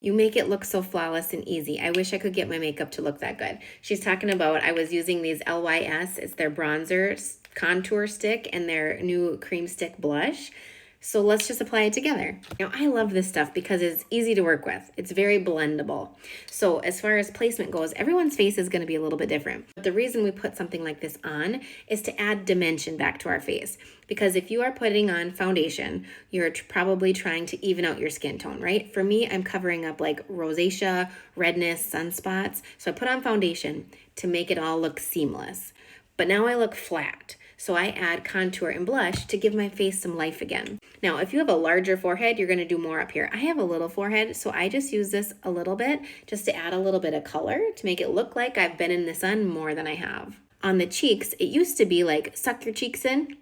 You make it look so flawless and easy. I wish I could get my makeup to look that good. She's talking about, I was using these LYS. It's their bronzer contour stick and their new cream stick blush. So let's just apply it together. Now, I love this stuff because it's easy to work with. It's very blendable. So as far as placement goes, everyone's face is going to be a little bit different. But the reason we put something like this on is to add dimension back to our face. Because if you are putting on foundation, you're probably trying to even out your skin tone, right? For me, I'm covering up like rosacea, redness, sunspots. So I put on foundation to make it all look seamless. But now I look flat. So I add contour and blush to give my face some life again. Now, if you have a larger forehead, you're gonna do more up here. I have a little forehead, so I just use this a little bit just to add a little bit of color to make it look like I've been in the sun more than I have. On the cheeks, it used to be like suck your cheeks in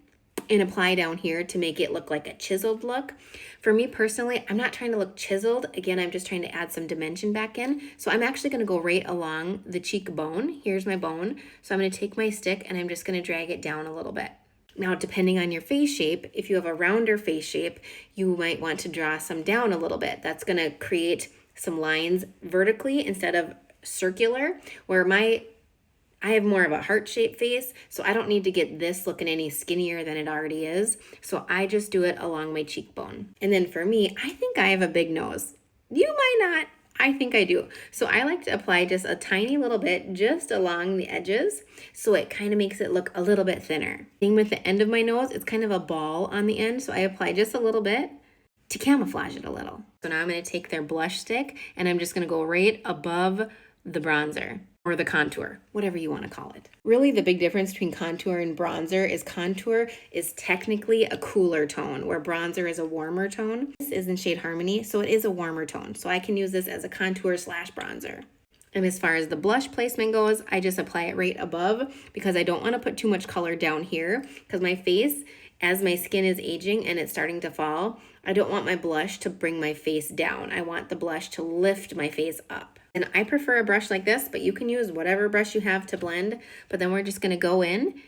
and apply down here to make it look like a chiseled look. For me personally, I'm not trying to look chiseled. Again, I'm just trying to add some dimension back in. So I'm actually gonna go right along the cheekbone. Here's my bone. So I'm gonna take my stick and I'm just gonna drag it down a little bit. Now, depending on your face shape, if you have a rounder face shape, you might want to draw some down a little bit. That's gonna create some lines vertically instead of circular, where I have more of a heart-shaped face, so I don't need to get this looking any skinnier than it already is. So I just do it along my cheekbone. And then for me, I think I have a big nose. You might not. I think I do. So I like to apply just a tiny little bit just along the edges, so it kind of makes it look a little bit thinner. Thing with the end of my nose, it's kind of a ball on the end, so I apply just a little bit to camouflage it a little. So now I'm going to take their blush stick and I'm just going to go right above the bronzer, or the contour, whatever you want to call it. Really, the big difference between contour and bronzer is contour is technically a cooler tone, where bronzer is a warmer tone. This is in shade Harmony, so it is a warmer tone. So I can use this as a contour slash bronzer. And as far as the blush placement goes, I just apply it right above because I don't want to put too much color down here, because my face, as my skin is aging and it's starting to fall, I don't want my blush to bring my face down. I want the blush to lift my face up. And I prefer a brush like this, but you can use whatever brush you have to blend. But then we're just gonna go in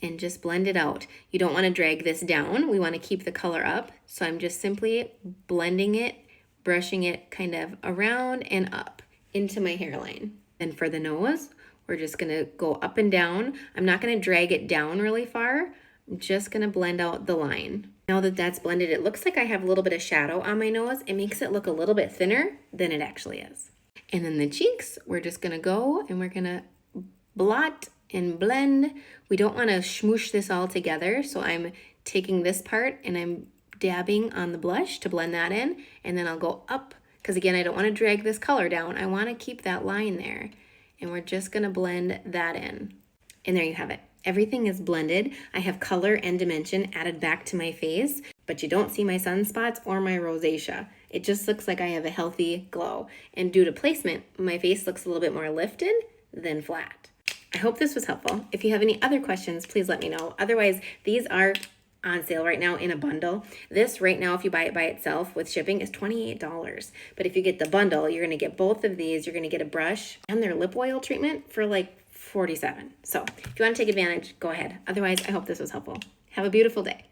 and just blend it out. You don't wanna drag this down. We wanna keep the color up. So I'm just simply blending it, brushing it kind of around and up into my hairline. And for the nose, we're just gonna go up and down. I'm not gonna drag it down really far. I'm just gonna blend out the line. Now that that's blended, it looks like I have a little bit of shadow on my nose. It makes it look a little bit thinner than it actually is. And then the cheeks, we're just gonna go and we're gonna blot and blend. We don't wanna smoosh this all together. So I'm taking this part and I'm dabbing on the blush to blend that in. And then I'll go up, because again, I don't wanna drag this color down. I wanna keep that line there. And we're just gonna blend that in. And there you have it. Everything is blended. I have color and dimension added back to my face, but you don't see my sunspots or my rosacea. It just looks like I have a healthy glow. And due to placement, my face looks a little bit more lifted than flat. I hope this was helpful. If you have any other questions, please let me know. Otherwise, these are on sale right now in a bundle. This right now, if you buy it by itself with shipping, is $28. But if you get the bundle, you're gonna get both of these. You're gonna get a brush and their lip oil treatment for like $47. So if you want to take advantage, go ahead. Otherwise, I hope this was helpful. Have a beautiful day.